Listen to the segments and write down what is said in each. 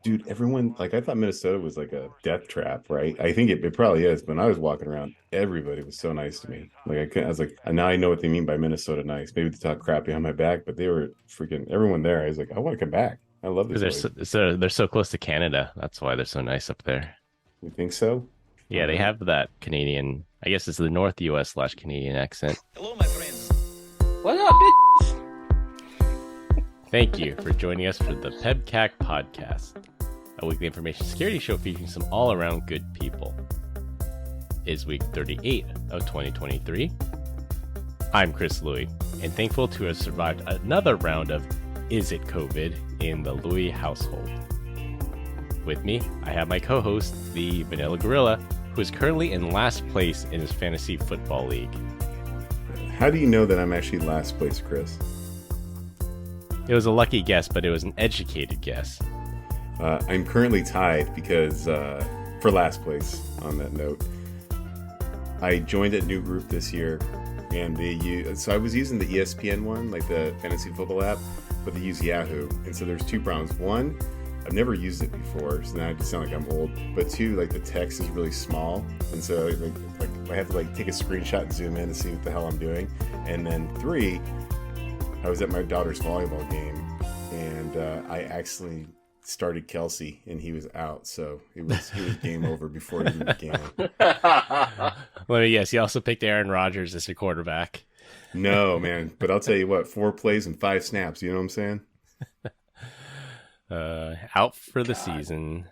Dude, everyone, like, I thought Minnesota was like a death trap, right? I think it probably is. But when I was walking around, everybody was so nice to me. Like, I was like, now I know what they mean by Minnesota nice. Maybe they talk crap behind my back, but they were freaking everyone there. I was like, I want to come back. I love this Because place. they're so close to Canada. That's why they're so nice up there. You think so? All Yeah, they right. have that Canadian. I guess it's the North U.S. / Canadian accent. Hello, my friends. What up, bitch? Thank you for joining us for the PEBCAK Podcast, a weekly information security show featuring some all-around good people. It is week 38 of 2023. I'm Chris Louie, and thankful to have survived another round of Is It COVID in the Louie household. With me, I have my co-host, the Vanilla Gorilla, who is currently in last place in his fantasy football league. How do you know that I'm actually last place, Chris? It was a lucky guess, but it was an educated guess. I'm currently tied because, for last place on that note, I joined a new group this year, and so I was using the ESPN one, like the fantasy football app, but they use Yahoo. And so there's two problems. One, I've never used it before, so now I just sound like I'm old. But two, like the text is really small, and so like I have to like take a screenshot and zoom in to see what the hell I'm doing. And then three, I was at my daughter's volleyball game, and I accidentally started Kelsey, and he was out, so he was game over before it even began. Let me guess, you also picked Aaron Rodgers as your quarterback. No, man, but I'll tell you what, 4 plays and 5 snaps. You know what I'm saying? Out for the season.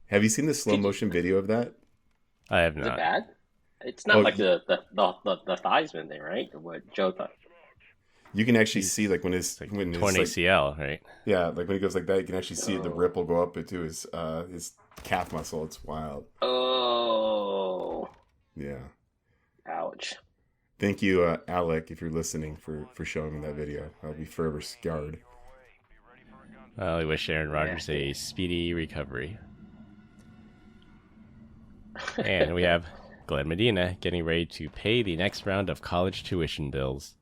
Have you seen the slow motion video of that? I have Is it not. bad? It's not like the Theismann thing, right? Or what Joe thought. You can actually see like when Like when his torn like ACL, right? yeah, like when he goes like that, you can actually see the Oh. ripple go up into his calf muscle. It's wild. Oh, Yeah. ouch. Thank you, Alec, if you're listening for showing me that video. I'll be forever scarred. I wish Aaron Rodgers a speedy recovery. And we have Glenn Medina getting ready to pay the next round of college tuition bills.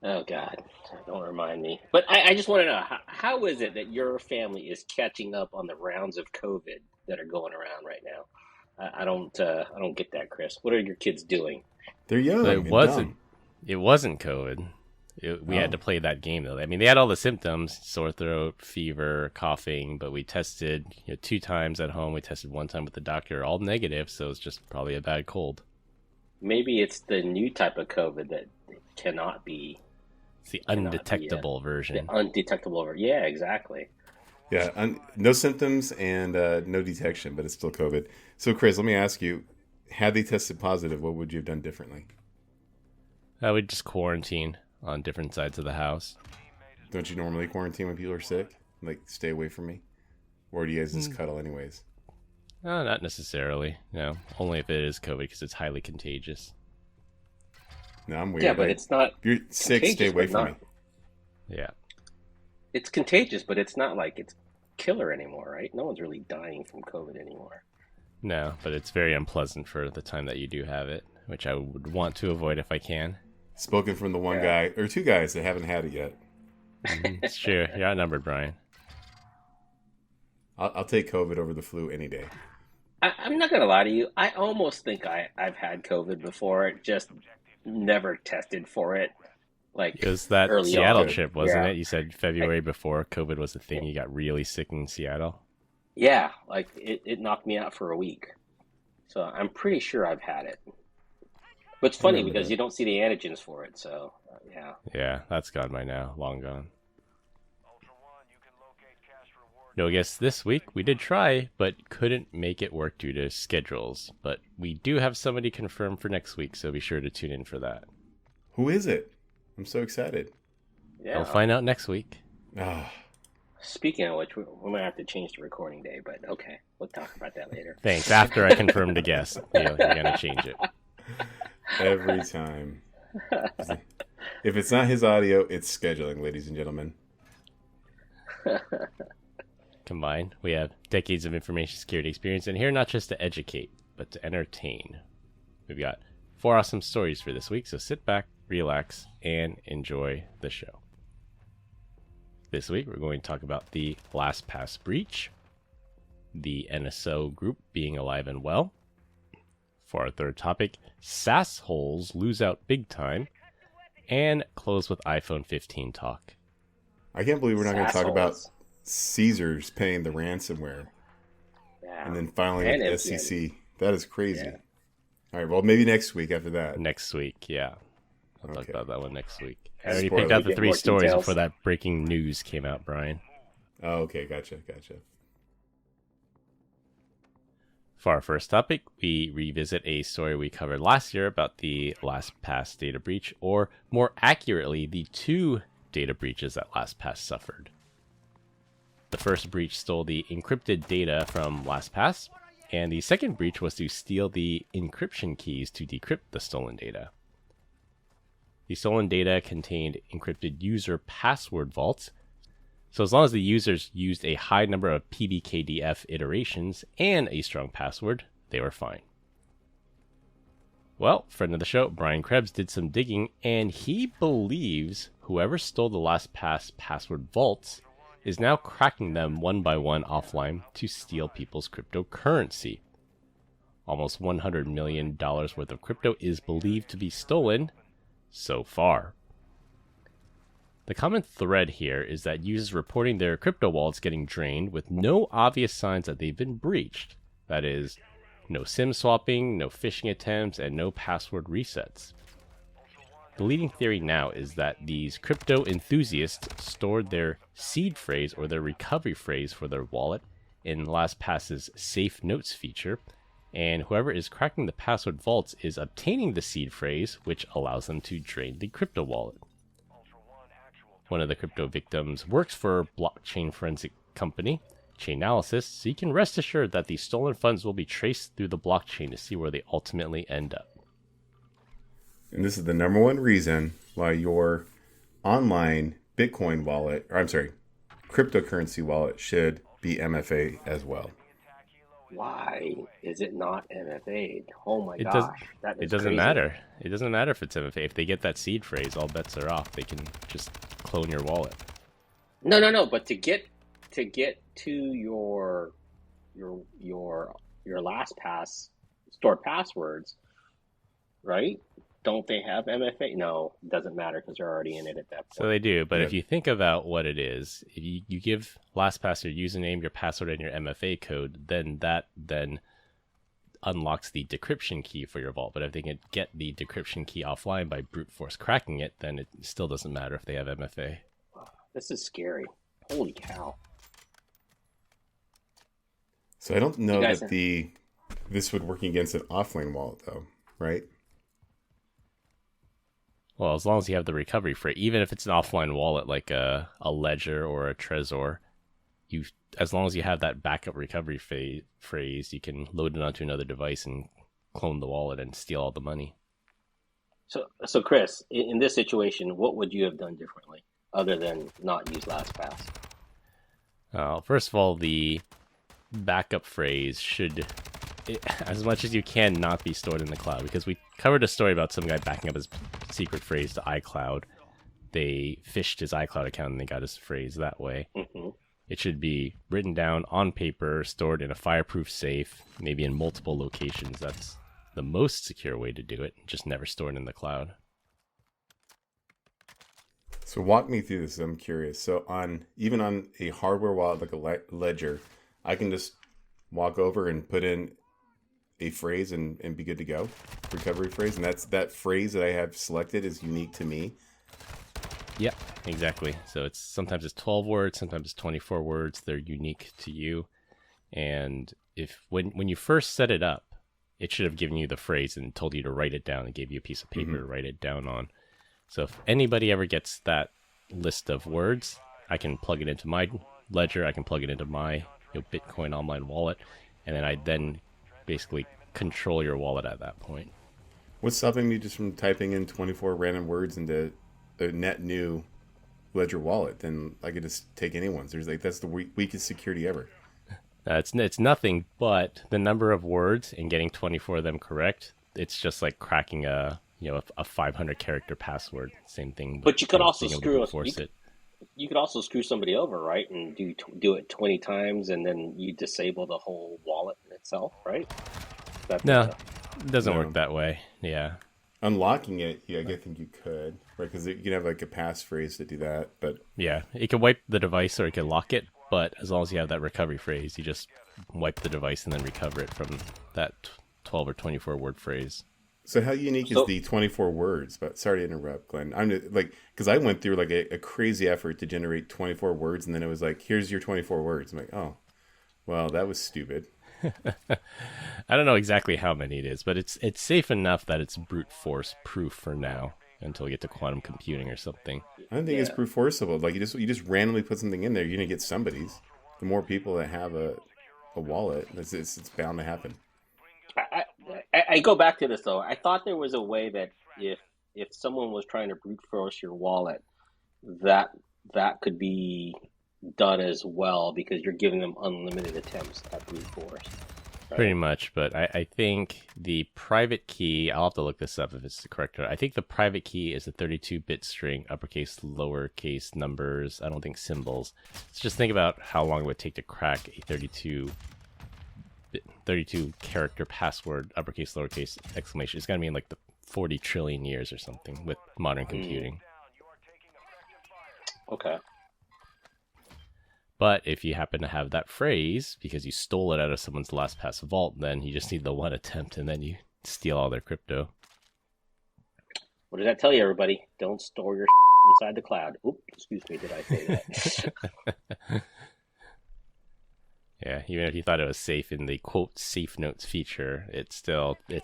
Oh God, don't remind me. But I just want to know how is it that your family is catching up on the rounds of COVID that are going around right now? I don't get that, Chris. What are your kids doing? They're So young and dumb. it wasn't COVID. We had Oh, to play that game though. I mean, they had all the symptoms: sore throat, fever, coughing. But we tested 2 times at home. We tested 1 time with the doctor, all negative. So it's just probably a bad cold. Maybe it's the new type of COVID that cannot be It's the cannot be undetectable the version. undetectable. Yeah, exactly. yeah. No symptoms and no detection, but it's still COVID. So, Chris, let me ask you: had they tested positive, what would you have done differently? I would just quarantine on different sides of the house. Don't you normally quarantine when people are sick? Like, stay away from me, or do you guys just cuddle anyways? No, not necessarily. No, only if it is COVID because it's highly contagious. No, I'm weird. Yeah, but it's not if you're sick, stay contagious, away but from not. me. Yeah. It's contagious, but it's not like it's killer anymore, right? No one's really dying from COVID anymore. No, but it's very unpleasant for the time that you do have it, which I would want to avoid if I can. Spoken from the one Yeah. guy or 2 guys that haven't had it yet. It's true. You're outnumbered, Brian. I'll take COVID over the flu any day. I'm not gonna lie to you. I almost think I've had COVID before. Just never tested for it, It like was that early Seattle on. Good. trip, wasn't Yeah, it? You said February before COVID was a thing. You got really sick in Seattle. yeah. Like it knocked me out for a week. So I'm pretty sure I've had it. But it's I funny remember because that. you don't see the antigens for it. So yeah. Yeah, that's gone by now. Long gone. No guests this week. We did try, but couldn't make it work due to schedules. But we do have somebody confirmed for next week, so be sure to tune in for that. Who is it? I'm so excited. We'll Yeah. find out next week. Ah, Speaking of which, we might have to change the recording day, but okay, we'll talk about that later. Thanks. After I confirmed the guest, you're gonna change it. every time. If it's not his audio, it's scheduling, ladies and gentlemen. Combined, we have decades of information security experience, and here not just to educate, but to entertain. We've got 4 awesome stories for this week, so sit back, relax, and enjoy the show. This week, we're going to talk about the LastPass breach, the NSO Group being alive and well. For our third topic, SaaS holes lose out big time. And close with iPhone 15 talk. I can't believe we're not going to talk Assholes. about Caesars paying the ransomware Yeah. and then filing And with the MTN. SEC. That is crazy. Yeah. All right, well, maybe next week after that. Next week, yeah. I'll talk Okay. about that one next week. I Spoiler, already picked out the get 3 more stories details. before that breaking news came out, Brian. Oh, okay, gotcha. For our first topic, we revisit a story we covered last year about the LastPass data breach, or more accurately, the 2 data breaches that LastPass suffered. The first breach stole the encrypted data from LastPass, and the second breach was to steal the encryption keys to decrypt the stolen data. The stolen data contained encrypted user password vaults, so as long as the users used a high number of PEBCAK iterations and a strong password, they were fine. Well, friend of the show, Brian Krebs, did some digging, and he believes whoever stole the LastPass password vaults is now cracking them one by one offline to steal people's cryptocurrency. Almost $100 million worth of crypto is believed to be stolen so far. The common thread here is that users reporting their crypto wallets getting drained with no obvious signs that they've been breached. That is, no SIM swapping, no phishing attempts, and no password resets. The leading theory now is that these crypto enthusiasts stored their seed phrase or their recovery phrase for their wallet in LastPass's Safe Notes feature, and whoever is cracking the password vaults is obtaining the seed phrase, which allows them to drain the crypto wallet. One of the crypto victims works for a blockchain forensic company, Chainalysis, so you can rest assured that the stolen funds will be traced through the blockchain to see where they ultimately end up. And this is the number one reason why your online Bitcoin wallet, or I'm sorry, cryptocurrency wallet should be MFA as well. Why is it not MFA'd? Oh my It gosh. That is It doesn't crazy. matter. It doesn't matter if it's MFA. If they get that seed phrase, all bets are off. They can just clone your wallet. No. But to get to your LastPass stored passwords, right? Don't they have MFA? No, it doesn't matter because they're already in it at that point. So they do, but Yeah. if you think about what it is, if you give LastPass your username, your password, and your MFA code, then that unlocks the decryption key for your vault. But if they can get the decryption key offline by brute force cracking it, then it still doesn't matter if they have MFA. This is scary. Holy cow. So I don't know You guys that this would work against an offline wallet though, right? Well, as long as you have the recovery phrase, even if it's an offline wallet like a Ledger or a Trezor, as long as you have that backup recovery phrase, you can load it onto another device and clone the wallet and steal all the money. So Chris, in this situation, what would you have done differently other than not use LastPass? First of all, the backup phrase should, as much as you can, not be stored in the cloud, because we covered a story about some guy backing up his secret phrase to iCloud. They phished his iCloud account and they got his phrase that way. Mm-hmm. It should be written down on paper, stored in a fireproof safe, maybe in multiple locations. That's the most secure way to do it, just never stored in the cloud. So walk me through this. I'm curious. So even on a hardware wallet like a Ledger, I can just walk over and put in a phrase and be good to go. Recovery phrase, and that phrase that I have selected is unique to me. Yeah, exactly. So sometimes it's 12 words, sometimes it's 24 words. They're unique to you. And when you first set it up, it should have given you the phrase and told you to write it down and gave you a piece of paper to write it down on. So if anybody ever gets that list of words, I can plug it into my Ledger, I can plug it into my Bitcoin online wallet, and then I basically control your wallet at that point. What's stopping me just from typing in 24 random words into a net new Ledger wallet? Then I could just take anyone's. That's the weakest security ever. It's nothing but the number of words and getting 24 of them correct. It's just like cracking a 500 character password. Same thing. But you could also being able to screw enforce it. you could also screw somebody over, right? And do it 20 times, and then you disable the whole wallet itself, right? That's No, it doesn't No. work that way. Yeah. Unlocking it, yeah, I think you could, right? Because you can have like a passphrase to do that, but Yeah. It could wipe the device or it could lock it, but as long as you have that recovery phrase, you just wipe the device and then recover it from that 12 or 24 word phrase. so how unique So- is the 24 words? But sorry to interrupt, Glenn. I'm just, like, because I went through like a crazy effort to generate 24 words, and then it was like, here's your 24 words. I'm like, oh, well, that was stupid. I don't know exactly how many it is, but it's safe enough that it's brute force proof for now until we get to quantum computing or something. I don't think it's Yeah. brute forceable. Like you just randomly put something in there, you're gonna get somebody's. The more people that have a wallet, it's bound to happen. I go back to this though. I thought there was a way that if someone was trying to brute force your wallet, that could be done as well because you're giving them unlimited attempts at brute force. Right? Pretty much, but I think the private key, I'll have to look this up if it's the correct one. I think the private key is a 32-bit string, uppercase, lowercase numbers, I don't think symbols. So just think about how long it would take to crack a 32 character password, uppercase, lowercase, exclamation. It's got to be in like the 40 trillion years or something with modern computing. Okay. But if you happen to have that phrase because you stole it out of someone's LastPass vault, then you just need the one attempt and then you steal all their crypto. What does that tell you, everybody? Don't store your inside the cloud. Oops, excuse me, did I say that? Yeah, even if you thought it was safe in the quote safe notes feature, it's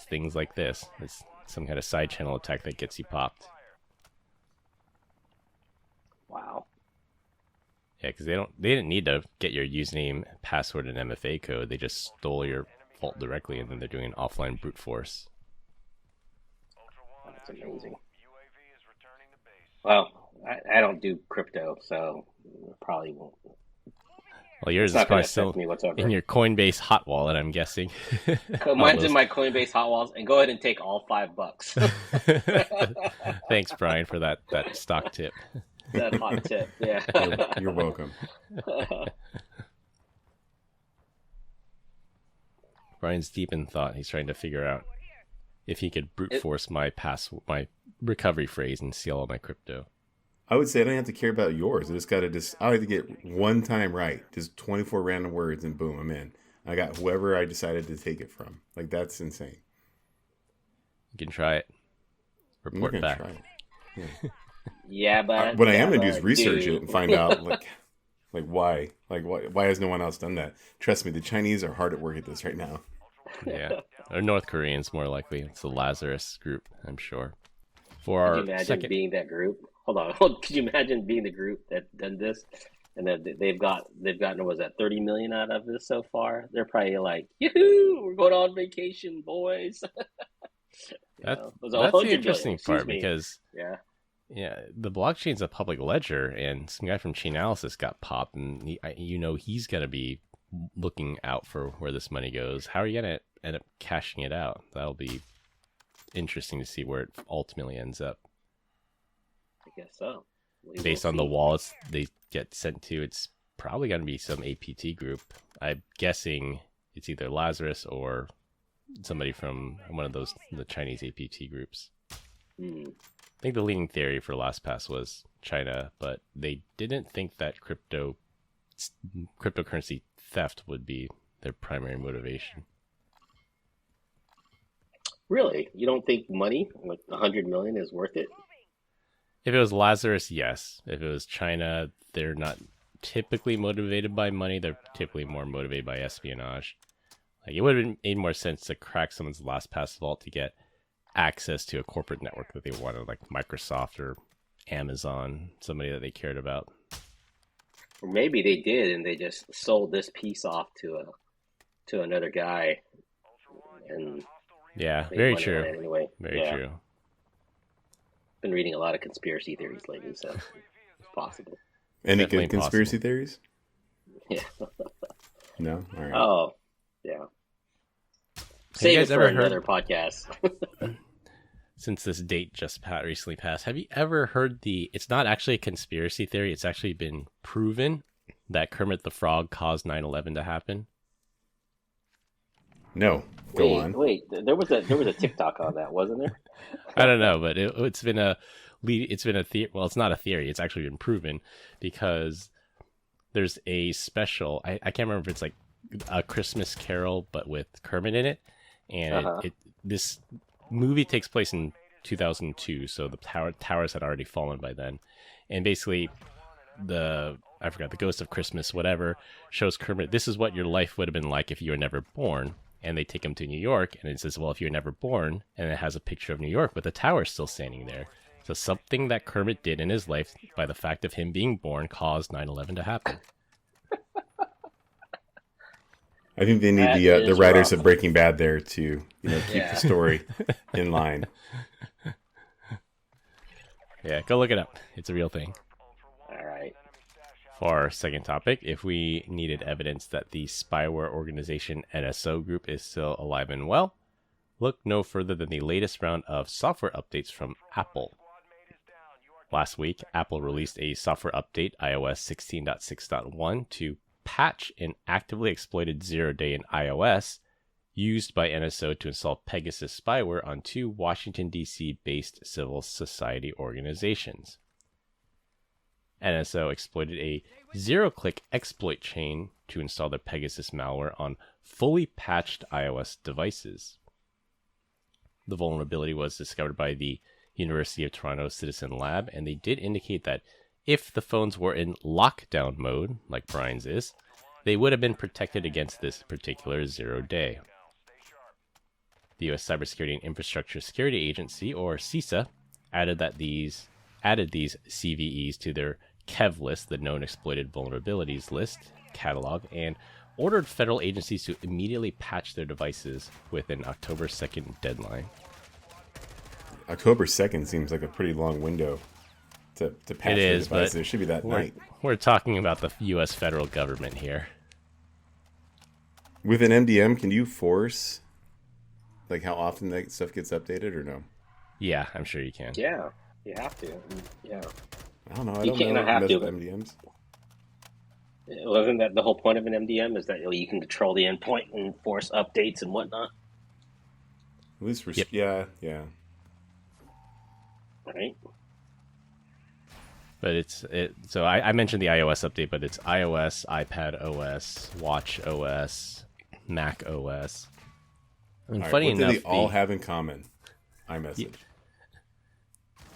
things like this. It's some kind of side channel attack that gets you popped. Wow. Yeah, because they didn't need to get your username, password, and MFA code. They just stole your vault directly, and then they're doing an offline brute force. That's amazing. Well, I don't do crypto, so probably won't. Well, yours It's is not probably going to still affect me whatsoever. in your Coinbase hot wallet, I'm guessing. Mine's in my Coinbase hot wallets, and go ahead and take all $5. Thanks, Brian, for that stock tip. That hot tip, yeah. You're welcome. Brian's deep in thought. He's trying to figure out if he could brute force my recovery phrase and steal all my crypto. I would say I don't have to care about yours. I like to get one time right. Just 24 random words and boom, I'm in. I got whoever I decided to take it from. Like, that's insane. You can try it. I'm Report gonna back. try it. Yeah, but What I am going to do is research dude. it and find out, like why. Like, why has no one else done that? Trust me, the Chinese are hard at work at this right now. Yeah. Or North Koreans, more likely. It's the Lazarus group, I'm sure. For Could our you imagine second... being that group? Hold on. Could you imagine being the group that done this, and that they've gotten was that 30 million out of this so far? They're probably like, "Yoo-hoo, we're going on vacation, boys." That's it was the 100 interesting million, part excuse me. because Yeah, the blockchain's a public ledger, and some guy from Chainalysis got popped, and he's going to be looking out for where this money goes. How are you going to end up cashing it out? That'll be interesting to see where it ultimately ends up. I guess so. Based on the wallets they get sent to, it's probably going to be some APT group. I'm guessing it's either Lazarus or somebody from one of the Chinese APT groups. I think the leading theory for LastPass was China, but they didn't think that cryptocurrency theft would be their primary motivation. Really, you don't think money, like 100 million, is worth it? If it was Lazarus, yes. If it was China, they're not typically motivated by money. They're typically more motivated by espionage. Like, it would have made more sense to crack someone's LastPass vault to get access to a corporate network that they wanted, like Microsoft or Amazon, somebody that they cared about. Or maybe they did, and they just sold this piece off to another guy, and Yeah, made very money on true. it anyway. Very true. Been reading a lot of conspiracy theories lately, so it's possible. Any Definitely good conspiracy possible. theories? Yeah. No? All right. Oh, yeah. you Save it guys for ever heard- another podcast. since this date just recently passed, have you ever heard it's not actually a conspiracy theory, it's actually been proven that Kermit the Frog caused 9/11 to happen? No. Go on. Wait, there was a TikTok on that, wasn't there? I don't know, but it's been a theory. Well, it's not a theory, it's actually been proven, because there's a special, I can't remember if it's like A Christmas Carol, but with Kermit in it. And this movie takes place in 2002, so the towers had already fallen by then. And basically, the Ghost of Christmas, whatever, shows Kermit, this is what your life would have been like if you were never born. And they take him to New York, and it says, well, if you were never born, and it has a picture of New York, but the tower's still standing there. So something that Kermit did in his life, by the fact of him being born, caused 9/11 to happen. I think they need the writers of Breaking Bad there to keep the story in line. Yeah, go look it up. It's a real thing. All right. For our second topic, if we needed evidence that the spyware organization NSO Group is still alive and well, look no further than the latest round of software updates from Apple. Last week, Apple released a software update, iOS 16.6.1, to patch an actively exploited zero-day in iOS used by NSO to install Pegasus spyware on two Washington, D.C.-based civil society organizations. NSO exploited a zero-click exploit chain to install their Pegasus malware on fully patched iOS devices. The vulnerability was discovered by the University of Toronto Citizen Lab, and they did indicate that if the phones were in lockdown mode, like Brian's is, they would have been protected against this particular zero-day. The U.S. Cybersecurity and Infrastructure Security Agency, or CISA, added these CVEs to their KEV list, the Known Exploited Vulnerabilities list, catalog, and ordered federal agencies to immediately patch their devices with an October 2nd deadline. October 2nd seems like a pretty long window to patch the devices. It should be that night. We're talking about the U.S. federal government here. With an MDM, can you force like how often that stuff gets updated or no? Yeah, I'm sure you can. Yeah, you have to. Yeah. I don't know. I You don't can't know have to. with MDMs. Wasn't that the whole point of an MDM? Is that you can control the endpoint and force updates and whatnot? At least Yep. Yeah. Right. But so I mentioned the iOS update, but it's iOS, iPad OS, Watch OS, Mac OS. And funny enough, what do they all have in common? iMessage.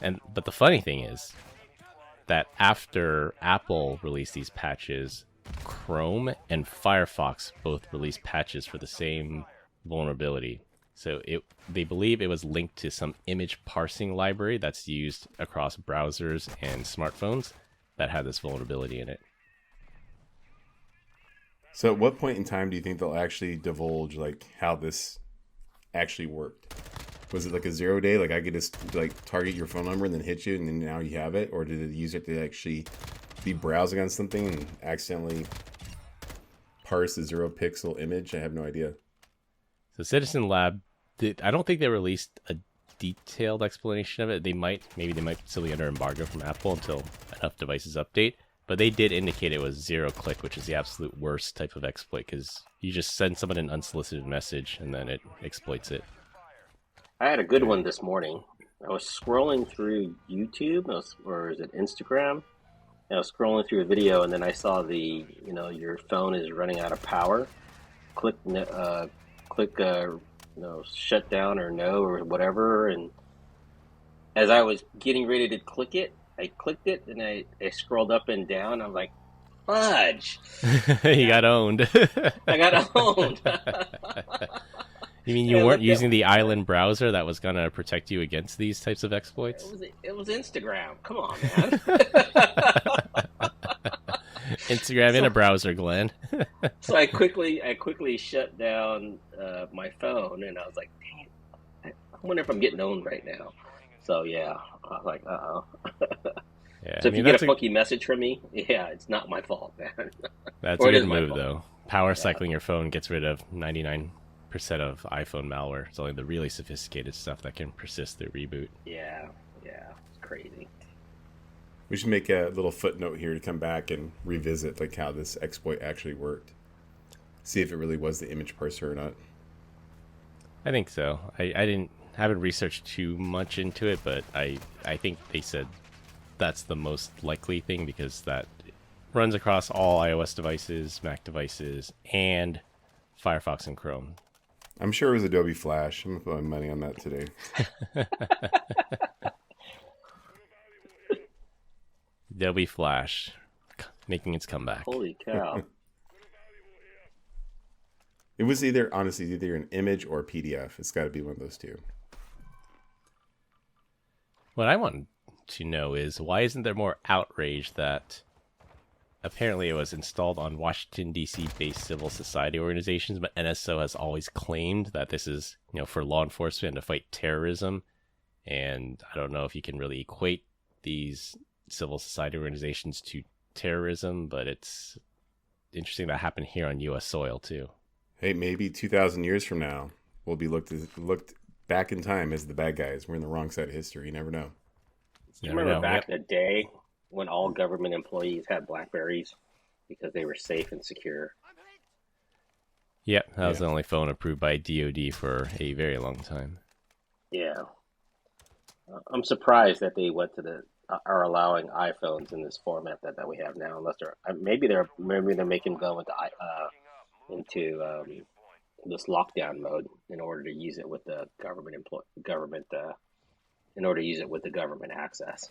But the funny thing is that after Apple released these patches, Chrome and Firefox both released patches for the same vulnerability. So they believe it was linked to some image parsing library that's used across browsers and smartphones that had this vulnerability in it. So at what point in time do you think they'll actually divulge like how this actually worked? Was it like a 0-day? Like I could just like target your phone number and then hit you and then now you have it? Or did the user have to actually be browsing on something and accidentally parse a 0-pixel image? I have no idea. So Citizen Lab, I don't think they released a detailed explanation of it. Maybe they might still be under embargo from Apple until enough devices update. But they did indicate it was 0-click, which is the absolute worst type of exploit because you just send someone an unsolicited message and then it exploits it. I had a good one this morning. I was scrolling through YouTube, or is it Instagram? I was scrolling through a video, and then I saw your phone is running out of power. Click shut down or no or whatever. And as I was getting ready to click it, I clicked it, and I scrolled up and down. I'm like, fudge! You got owned. I got owned. You mean you weren't using the Island browser that was going to protect you against these types of exploits? It was Instagram. Come on, man. Instagram in a browser, Glenn. So I quickly shut down my phone, and I was like, dang it. I wonder if I'm getting owned right now. So, yeah. I was like, uh-oh. Yeah, so if you get a funky message from me, yeah, it's not my fault, man. That's a good move, though. Power cycling your phone gets rid of 99% of iPhone malware. It's only the really sophisticated stuff that can persist through reboot. Yeah, it's crazy. We should make a little footnote here to come back and revisit like how this exploit actually worked. See if it really was the image parser or not. I think so. I haven't researched too much into it, but I think they said that's the most likely thing because that runs across all iOS devices, Mac devices, and Firefox and Chrome. I'm sure it was Adobe Flash. I'm throwing money on that today. Adobe Flash making its comeback. Holy cow. It was either an image or a PDF. It's got to be one of those two. What I want to know is why isn't there more outrage that apparently it was installed on Washington, D.C. based civil society organizations, but NSO has always claimed that this is, for law enforcement to fight terrorism. And I don't know if you can really equate these civil society organizations to terrorism, but it's interesting that happened here on U.S. soil too. Hey, maybe 2,000 years from now, we'll be looked back in time as the bad guys. We're in the wrong side of history. You never know. You remember back in the day when all government employees had BlackBerries because they were safe and secure? Yep, that was the only phone approved by DOD for a very long time. Yeah. I'm surprised that they are allowing iPhones in this format that we have now, unless maybe they're making them go into this lockdown mode in order to use it with the in order to use it with the government access.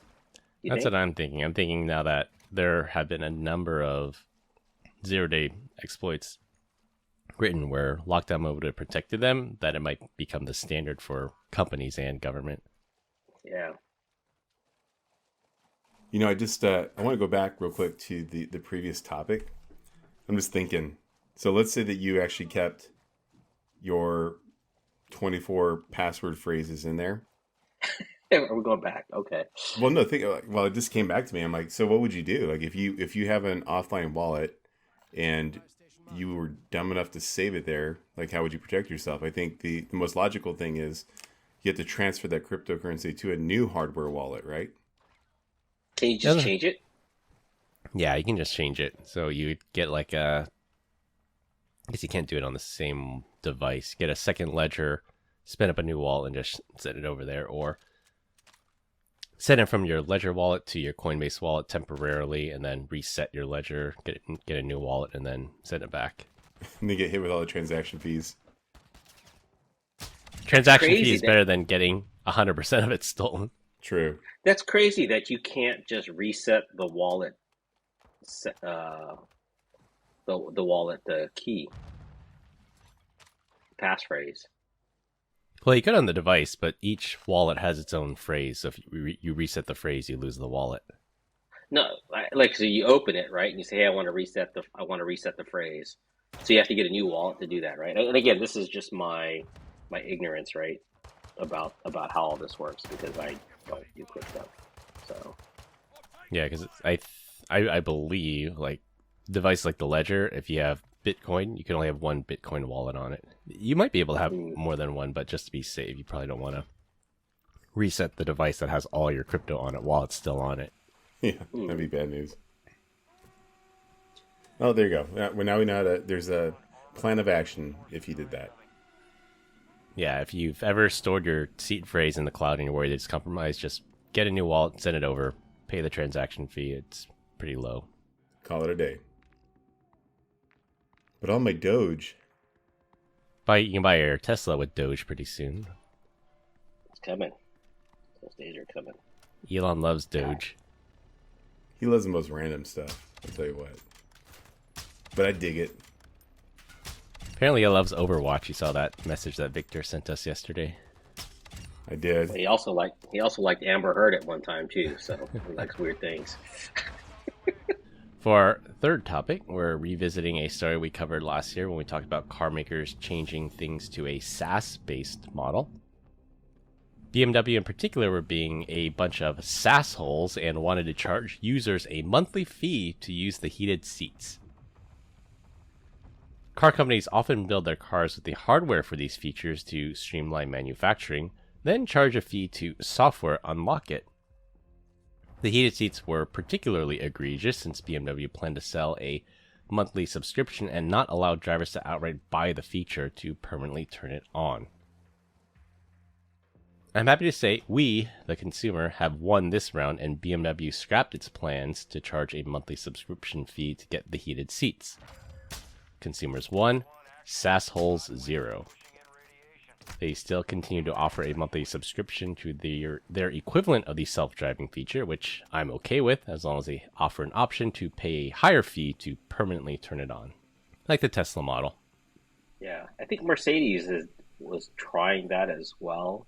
That's what I'm thinking. I'm thinking now that there have been a number of zero-day exploits written where lockdown mode would have protected them, that it might become the standard for companies and government. Yeah. I just I want to go back real quick to the previous topic. I'm just thinking. So let's say that you actually kept your 24 password phrases in there. We're going back. Okay. Well, no, it just came back to me. I'm like, so what would you do? Like, if you have an offline wallet and you were dumb enough to save it there, like, how would you protect yourself? I think the most logical thing is you have to transfer that cryptocurrency to a new hardware wallet, right? Can you just change it? Yeah, you can just change it. So you get I guess you can't do it on the same device. Get a second ledger, spin up a new wallet, and just set it over there, or send it from your Ledger wallet to your Coinbase wallet temporarily, and then reset your Ledger, get a new wallet, and then send it back. And they get hit with all the transaction fees. Transaction fee is better than getting 100% of it stolen. True. That's crazy that you can't just reset the wallet, the key, passphrase. Well, you could on the device, but each wallet has its own phrase. So if you reset the phrase, you lose the wallet. No, so you open it, right, and you say, "Hey, I want to reset the phrase." So you have to get a new wallet to do that, right? And again, this is just my ignorance, right, about how all this works, because I don't do quick stuff. So yeah, because I believe device like the Ledger, if you have Bitcoin, you can only have one Bitcoin wallet on it. You might be able to have more than one, but just to be safe, you probably don't want to reset the device that has all your crypto on it while it's still on it. Yeah, that'd be bad news. Oh, there you go. Now we know that there's a plan of action if you did that. Yeah, if you've ever stored your seed phrase in the cloud and you're worried it's compromised, just get a new wallet, send it over, pay the transaction fee. It's pretty low. Call it a day. But on my Doge. You can buy your Tesla with Doge pretty soon. It's coming. Those days are coming. Elon loves Doge. He loves the most random stuff, I'll tell you what. But I dig it. Apparently he loves Overwatch. You saw that message that Victor sent us yesterday. I did. He also liked Amber Heard at one time too, so he likes weird things. For our third topic, we're revisiting a story we covered last year when we talked about car makers changing things to a SaaS-based model. BMW in particular were being a bunch of SaaS-holes and wanted to charge users a monthly fee to use the heated seats. Car companies often build their cars with the hardware for these features to streamline manufacturing, then charge a fee to software unlock it. The heated seats were particularly egregious since BMW planned to sell a monthly subscription and not allow drivers to outright buy the feature to permanently turn it on. I'm happy to say we, the consumer, have won this round, and BMW scrapped its plans to charge a monthly subscription fee to get the heated seats. Consumers won, sassholes 0. They still continue to offer a monthly subscription to their equivalent of the self-driving feature, which I'm okay with, as long as they offer an option to pay a higher fee to permanently turn it on, like the Tesla model. Yeah, I think Mercedes was trying that as well.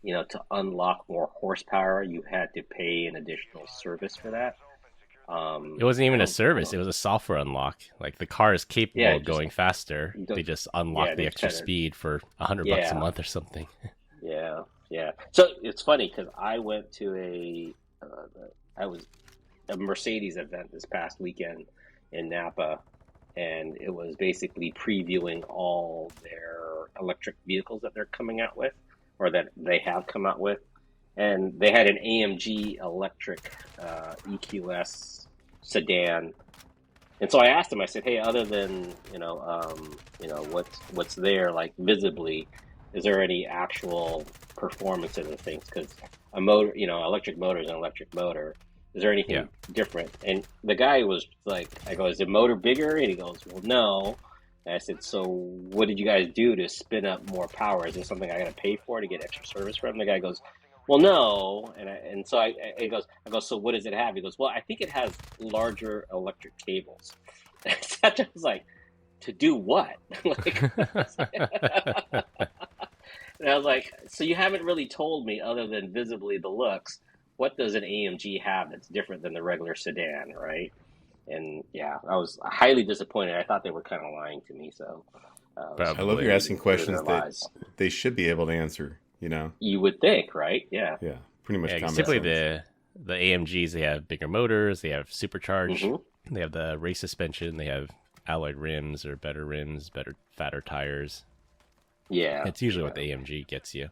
To unlock more horsepower, you had to pay an additional service for that. It wasn't even a service; it was a software unlock. Like the car is capable of going faster. They just unlock the extra speed for $100 a month or something. Yeah. So it's funny because I went to a Mercedes event this past weekend in Napa, and it was basically previewing all their electric vehicles that they're coming out with, or that they have come out with. And they had an AMG electric EQS sedan. And so I asked them, I said, hey, other than, what's there, like visibly, is there any actual performance of the things? Because a motor, electric motor is an electric motor. Is there anything different? And the guy was like, I go, is the motor bigger? And he goes, well, no. And I said, so what did you guys do to spin up more power? Is there something I got to pay for to get extra service from? The guy goes, well, no. And so I go, so what does it have? He goes, well, I think it has larger electric cables. And I was like, to do what? And I was like, so you haven't really told me, other than visibly the looks, what does an AMG have that's different than the regular sedan, right? And yeah, I was highly disappointed. I thought they were kind of lying to me. So I love you're asking questions that they should be able to answer. You would think, right? Yeah. Yeah, pretty much. Typically, the AMGs, they have bigger motors, they have supercharged, they have the race suspension, they have alloyed rims or better rims, fatter tires. Yeah, it's usually what the AMG gets you.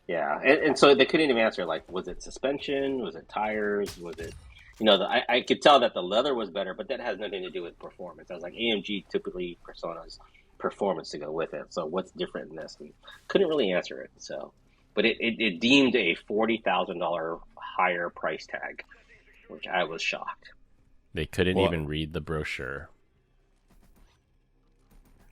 Yeah, and so they couldn't even answer, like, was it suspension? Was it tires? Was it, I could tell that the leather was better, but that has nothing to do with performance. I was like, AMG typically personas performance to go with it. So what's different in this? And couldn't really answer it. So, but it deemed a $40,000 higher price tag, which I was shocked. They couldn't even read the brochure.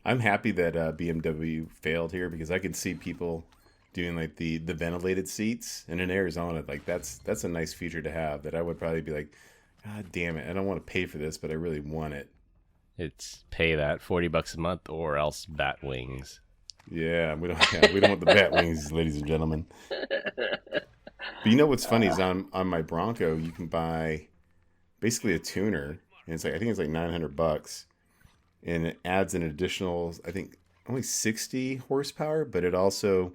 I'm happy that BMW failed here, because I could see people doing like the ventilated seats, and in Arizona, like that's a nice feature to have, that I would probably be like, God damn it, I don't want to pay for this, but I really want it. It's pay that $40 a month or else bat wings. Yeah, we don't want the bat wings, ladies and gentlemen. But what's funny is on my Bronco, you can buy basically a tuner, and I think it's like $900, and it adds an additional, I think, only 60 horsepower, but it also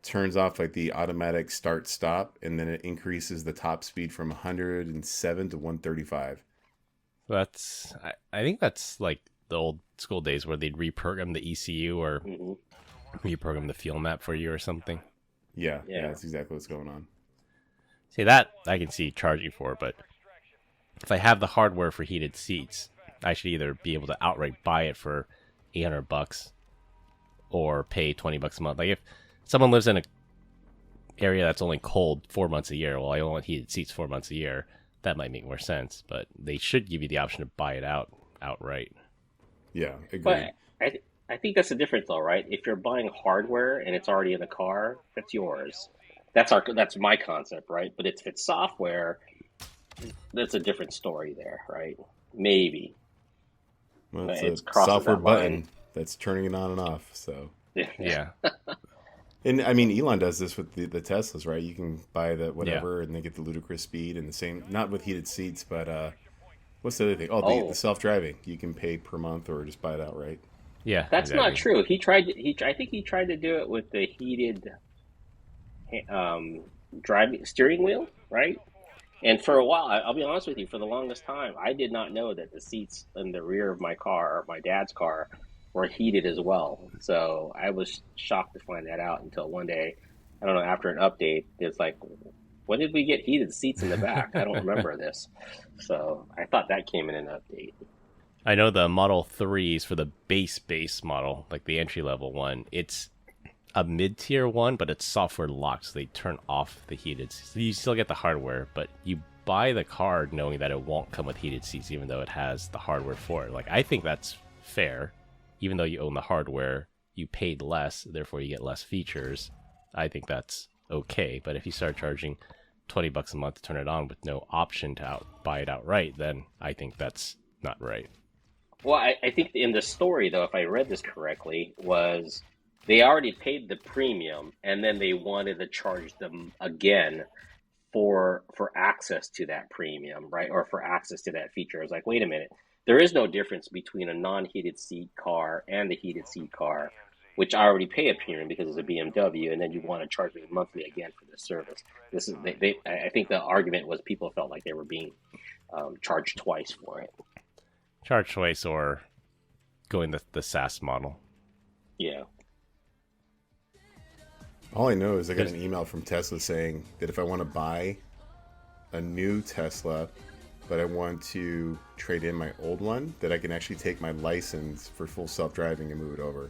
turns off like the automatic start stop, and then it increases the top speed from 107 to 135. I think that's like the old school days where they'd reprogram the ECU or reprogram the fuel map for you or something. Yeah, that's exactly what's going on. See, that I can see charging for, but if I have the hardware for heated seats, I should either be able to outright buy it for $800 or pay $20 a month. Like if someone lives in an area that's only cold 4 months a year, well, I only want heated seats 4 months a year, that might make more sense. But they should give you the option to buy it outright. Yeah, agree. But I think that's the difference, though, right? If you're buying hardware and it's already in the car, that's yours. That's my concept, right? But if it's software, that's a different story there, right? Maybe. Well, it's a software button that's turning it on and off. So yeah. And I mean, Elon does this with the Teslas, right? You can buy the whatever, and they get the ludicrous speed, and the same, not with heated seats, but what's the other thing? The self-driving. You can pay per month or just buy it outright. Yeah, that's not true. I think he tried to do it with the heated steering wheel, right? And for a while, I'll be honest with you, for the longest time, I did not know that the seats in the rear of my car, my dad's car, were heated as well. So I was shocked to find that out until one day, I don't know, after an update, it's like, when did we get heated seats in the back? I don't remember this. So I thought that came in an update. I know the Model 3s for the base model, like the entry-level one, it's a mid-tier one, but it's software locked, so they turn off the heated seats. You still get the hardware, but you buy the car knowing that it won't come with heated seats, even though it has the hardware for it. Like, I think that's fair. Even though you own the hardware, you paid less, therefore you get less features. I think that's okay. But if you start charging $20 a month to turn it on with no option to buy it outright, then I think that's not right. Well, I think in the story, though, if I read this correctly, was they already paid the premium, and then they wanted to charge them again for access to that premium, right? Or for access to that feature. I was like, wait a minute. There is no difference between a non-heated seat car and the heated seat car, which I already pay a premium because it's a BMW, and then you want to charge me monthly again for this service. This is I think the argument was people felt like they were being charged twice for it. Charge twice or going the SaaS model. Yeah. All I know is I got an email from Tesla saying that if I want to buy a new Tesla, but I want to trade in my old one, that I can actually take my license for full self-driving and move it over.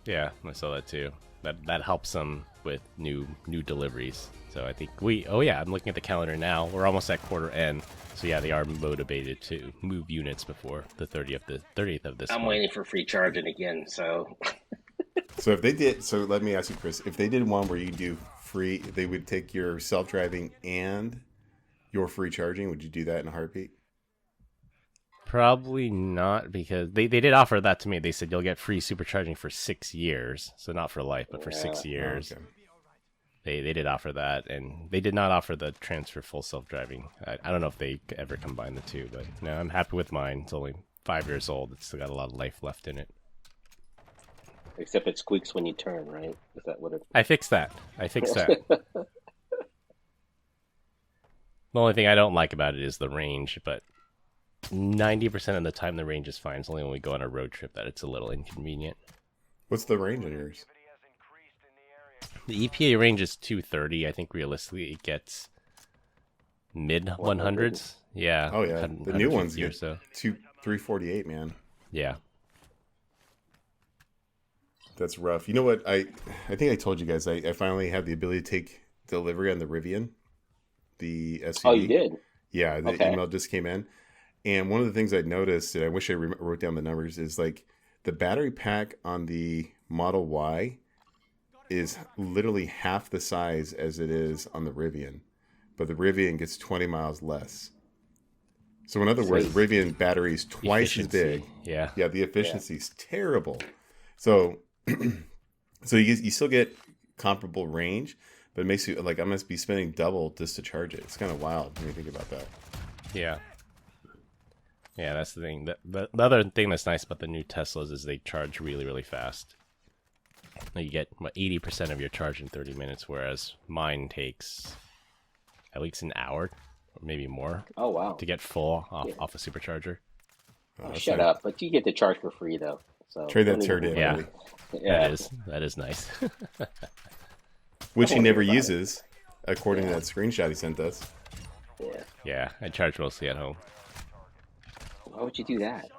Yeah, I saw that too. That helps them with new deliveries. So I think I'm looking at the calendar now. We're almost at quarter end. So yeah, they are motivated to move units before the 30th of this month. I'm waiting for free charging again, so. So if they did, so let me ask you, Chris, if they did one where you do free, they would take your self-driving and your free charging, would you do that in a heartbeat? Probably not, because they did offer that to me. They said you'll get free supercharging for 6 years. So not for life, but for 6 years. Okay. They did offer that, and they did not offer the transfer full self-driving. I don't know if they ever combine the two, but no, I'm happy with mine. It's only 5 years old. It's still got a lot of life left in it. Except it squeaks when you turn, right? Is that what it? I fixed that. The only thing I don't like about it is the range, but 90% of the time the range is fine. It's only when we go on a road trip that it's a little inconvenient. What's the range on yours? The EPA range is 230. I think realistically it gets mid 100s. Yeah. Oh yeah, the new ones get so. 348, man. Yeah. That's rough. You know what? I think I told you guys I finally have the ability to take delivery on the Rivian, the SUV. Oh, you did? Yeah, the email just came in. And one of the things I noticed, and I wish I wrote down the numbers, is like the battery pack on the Model Y is literally half the size as it is on the Rivian. But the Rivian gets 20 miles less. So in other words, the Rivian battery is twice as big. Yeah. Yeah, the efficiency is terrible. So so you still get comparable range, but it makes you like I must be spending double just to charge it. It's kind of wild when you think about that. Yeah. Yeah, that's the thing. The other thing that's nice about the new Teslas is they charge really, really fast. You get 80% of your charge in 30 minutes, whereas mine takes at least an hour, or maybe more. Oh, wow. To get full off a supercharger. Oh, shut up. But you get the charge for free, though. So trade that turd in. Yeah. Really. Yeah. That is nice. Which he never uses, according to that screenshot he sent us. Yeah. Yeah, I charge mostly at home. Why would you do that?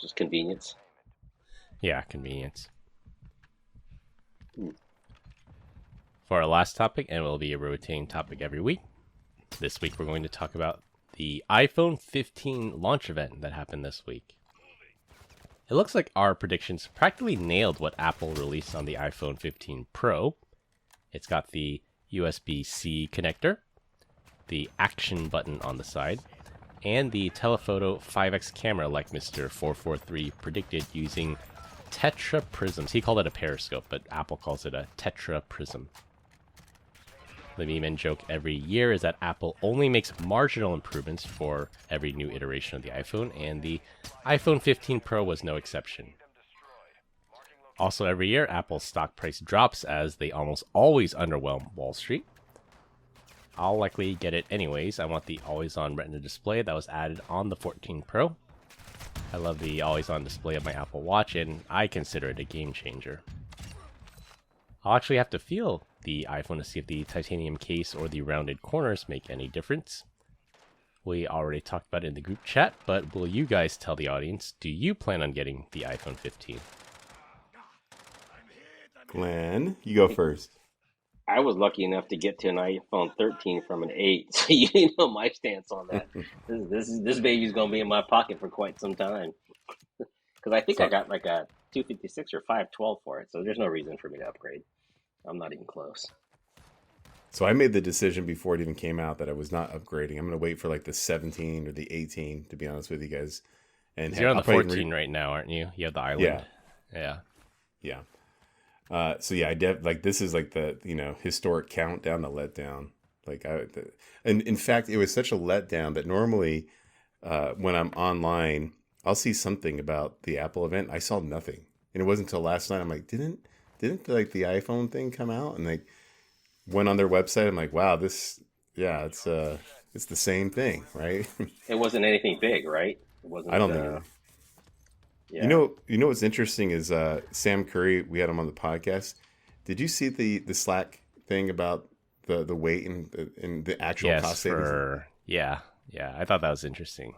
Just convenience. Yeah, convenience. For our last topic, and it will be a rotating topic every week. This week we're going to talk about the iPhone 15 launch event that happened this week. It looks like our predictions practically nailed what Apple released on the iPhone 15 Pro. It's got the USB-C connector, the action button on the side, and the telephoto 5x camera like Mr. 443 predicted using tetra prisms. He called it a periscope, but Apple calls it a tetra prism. The meme and joke every year is that Apple only makes marginal improvements for every new iteration of the iPhone, and the iPhone 15 Pro was no exception. Also every year, Apple's stock price drops as they almost always underwhelm Wall Street. I'll likely get it anyways. I want the always-on Retina display that was added on the 14 Pro. I love the always-on display of my Apple Watch, and I consider it a game changer. I'll actually have to feel the iPhone to see if the titanium case or the rounded corners make any difference. We already talked about it in the group chat, but will you guys tell the audience, do you plan on getting the iPhone 15? Glenn, you go first. I was lucky enough to get to an iPhone 13 from an 8, so you know my stance on that. This baby's gonna be in my pocket for quite some time. Because I think I got like a 256 or 512 for it, so there's no reason for me to upgrade. I'm not even close. So I made the decision before it even came out that I was not upgrading. I'm going to wait for like the 17 or the 18, to be honest with you guys. And you're on the 14 right now, aren't you? You have the island. Yeah. So yeah, this is like the historic countdown to letdown. And in fact, it was such a letdown that normally when I'm online, I'll see something about the Apple event. I saw nothing, and it wasn't until last night I'm like, didn't like the iPhone thing come out? And like went on their website. I'm like, wow, it's the same thing, right? It wasn't anything big, right? It wasn't. I don't think. Yeah. You know what's interesting is Sam Curry. We had him on the podcast. Did you see the Slack thing about the weight and the actual cost savings? Yeah. I thought that was interesting.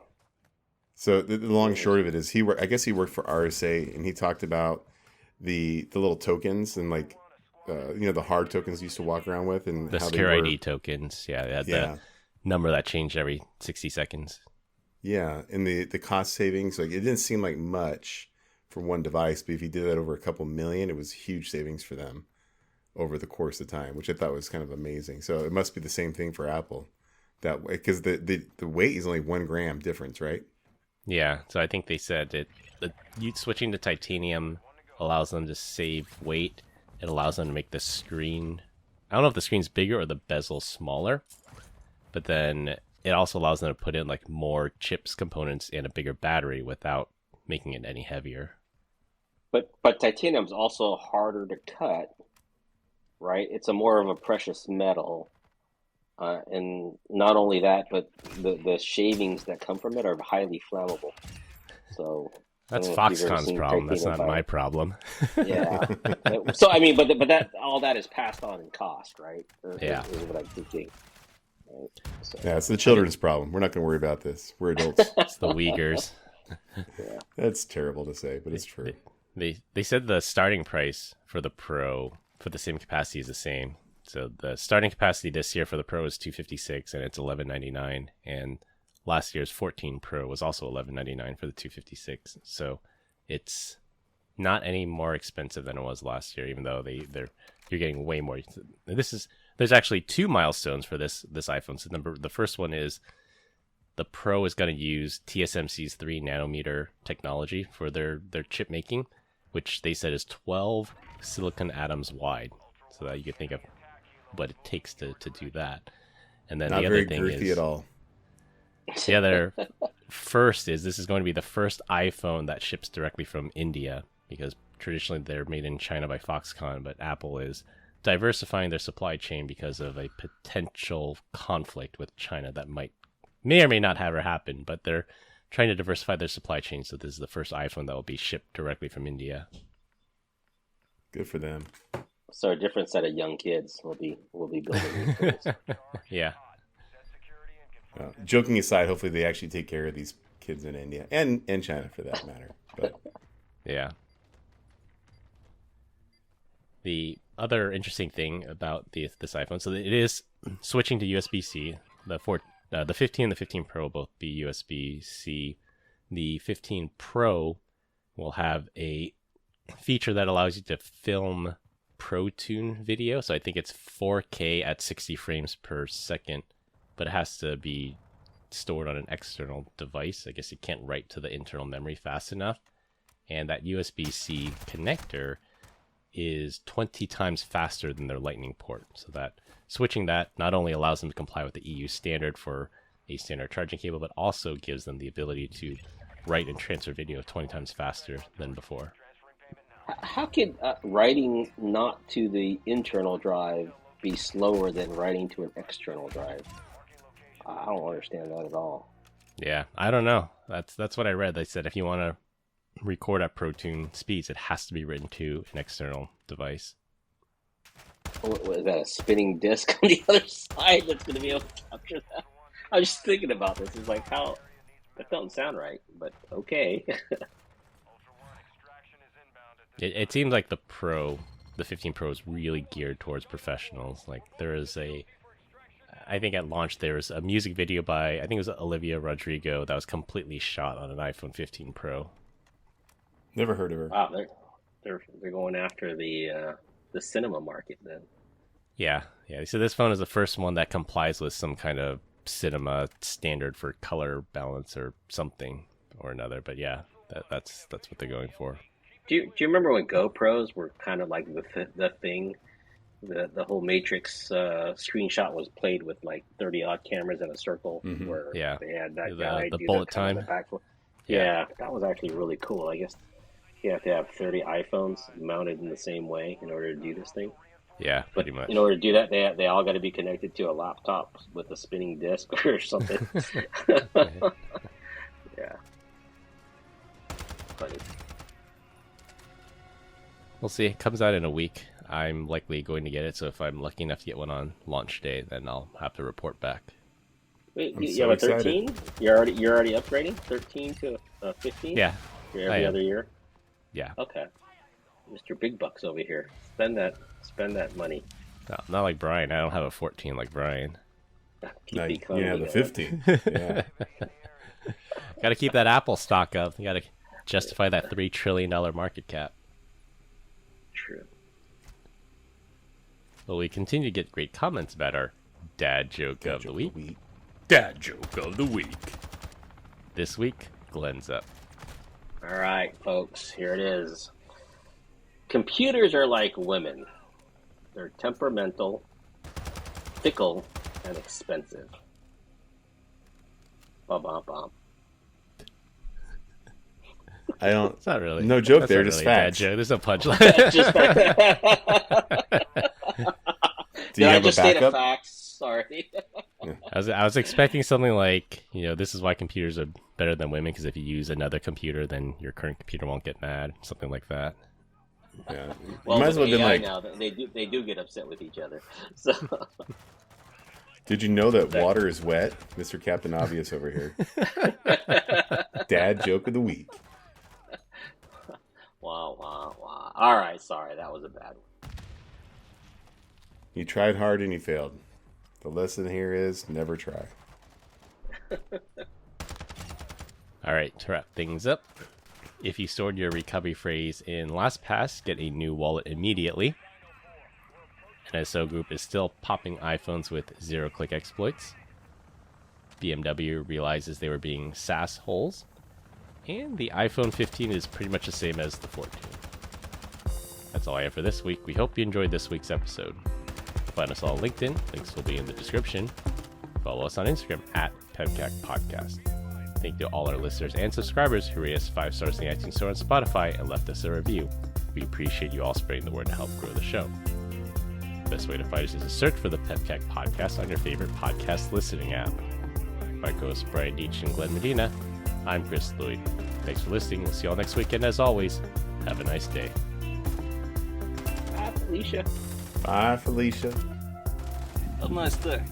So the long and short of it is I guess he worked for RSA, and he talked about the little tokens and like the hard tokens you used to walk around with, and the how secure ID tokens. Yeah, they had the number that changed every 60 seconds. Yeah, and the cost savings, like it didn't seem like much for one device, but if you did that over a couple million, it was huge savings for them over the course of time, which I thought was kind of amazing. So it must be the same thing for Apple that way, because the weight is only 1 gram difference, right? Yeah, so I think they said switching to titanium allows them to save weight. It allows them to make the screen, I don't know if the screen's bigger or the bezel smaller, but then it also allows them to put in like more chips, components, and a bigger battery without making it any heavier. But titanium's also harder to cut, right? It's a more of a precious metal, and not only that, but the shavings that come from it are highly flammable. So that's Foxconn's problem. That's not my problem. Yeah. So I mean, but that all that is passed on in cost, right? Yeah. Is what I'm thinking. Right? So, yeah, it's the children's problem. We're not going to worry about this. We're adults. It's the Uyghurs. Yeah. That's terrible to say, but it's true. They said the starting price for the Pro for the same capacity is the same. So the starting capacity this year for the Pro is 256, and it's $11.99. And last year's 14 Pro was also $11.99 for the 256. So it's not any more expensive than it was last year, even though you're getting way more. There's actually 2 milestones for this iPhone. So the first one is the Pro is going to use TSMC's 3 nanometer technology for their chip making, which they said is 12 silicon atoms wide. So that you can think of what it takes to do that. And then not the other thing very girthy at all. The other first is this is going to be the first iPhone that ships directly from India, because traditionally they're made in China by Foxconn, but Apple is diversifying their supply chain because of a potential conflict with China that may or may not ever happen, but they're trying to diversify their supply chain, so this is the first iPhone that will be shipped directly from India. Good for them. So a different set of young kids will be building these things. Yeah. Joking aside, hopefully they actually take care of these kids in India and China for that matter. But yeah. The other interesting thing about this iPhone, so it is switching to USB-C. The 15 and the 15 Pro will both be USB-C. The 15 Pro will have a feature that allows you to film ProTune video. So I think it's 4K at 60 frames per second, but it has to be stored on an external device. I guess it can't write to the internal memory fast enough. And that USB-C connector is 20 times faster than their Lightning port. So that switching that not only allows them to comply with the EU standard for a standard charging cable, but also gives them the ability to write and transfer video 20 times faster than before. How can writing not to the internal drive be slower than writing to an external drive. I don't understand that at all. Yeah, I don't know. That's what I read. They said if you want to record at Pro Tune speeds, it has to be written to an external device. What is that, a spinning disc on the other side that's going to be able to capture that? I was just thinking about this. It's like, how... That doesn't sound right, but okay. It seems like the 15 Pro is really geared towards professionals. Like I think at launch there was a music video by, I think it was Olivia Rodrigo, that was completely shot on an iPhone 15 Pro. Never heard of her. Wow, they're going after the cinema market then. Yeah. So this phone is the first one that complies with some kind of cinema standard for color balance or something or another. But yeah, that's what they're going for. Do you remember when GoPros were kind of like the thing? The whole Matrix screenshot was played with like 30 odd cameras in a circle, where they had that guy the do bullet the time. Back. Yeah, that was actually really cool. I guess you have to have 30 iPhones mounted in the same way in order to do this thing. Yeah, but pretty much. In order to do that, they all got to be connected to a laptop with a spinning disc or something. Yeah. Funny. We'll see. It comes out in a week. I'm likely going to get it, so if I'm lucky enough to get one on launch day, then I'll have to report back. Wait, you have a 13? You're already upgrading 13 to 15? Yeah. Every other year? Yeah. Okay. Mr. Big Bucks over here. Spend that money. No, not like Brian. I don't have a 14 like Brian. You have a 15. Yeah. Got to keep that Apple stock up. You got to justify that $3 trillion market cap. True. Well, we continue to get great comments about our dad joke of the week. Dad joke of the week. This week, Glenn's up. All right, folks, here it is. Computers are like women. They're temperamental, fickle, and expensive. Ba-ba-ba. I don't. It's not really. No joke that's there, not just really facts. Dad joke. There's no punchline. Do you have a backup? Facts? Sorry. I was expecting something like, this is why computers are better than women, because if you use another computer, then your current computer won't get mad. Something like that. Yeah. Well, might as well have been like, now, they do get upset with each other. So. Did you know that water is wet? Mr. Captain Obvious over here. Dad joke of the week. Wow. All right, sorry, that was a bad one. You tried hard and you failed. The lesson here is never try. All right, to wrap things up, if you stored your recovery phrase in LastPass, get a new wallet immediately. NSO Group is still popping iPhones with zero-click exploits. BMW realizes they were being SaaS holes. And the iPhone 15 is pretty much the same as the 14. That's all I have for this week. We hope you enjoyed this week's episode. Find us all on LinkedIn. Links will be in the description. Follow us on Instagram at PEBCAK Podcast. Thank you to all our listeners and subscribers who rate us 5 stars in the iTunes Store and Spotify and left us a review. We appreciate you all spreading the word to help grow the show. The best way to find us is to search for the PEBCAK Podcast on your favorite podcast listening app. My co-hosts Brian Deitch and Glenn Medina. I'm Chris Lloyd. Thanks for listening. We'll see you all next week. And as always, have a nice day. Bye, Felicia. Bye, Felicia. Have a nice day.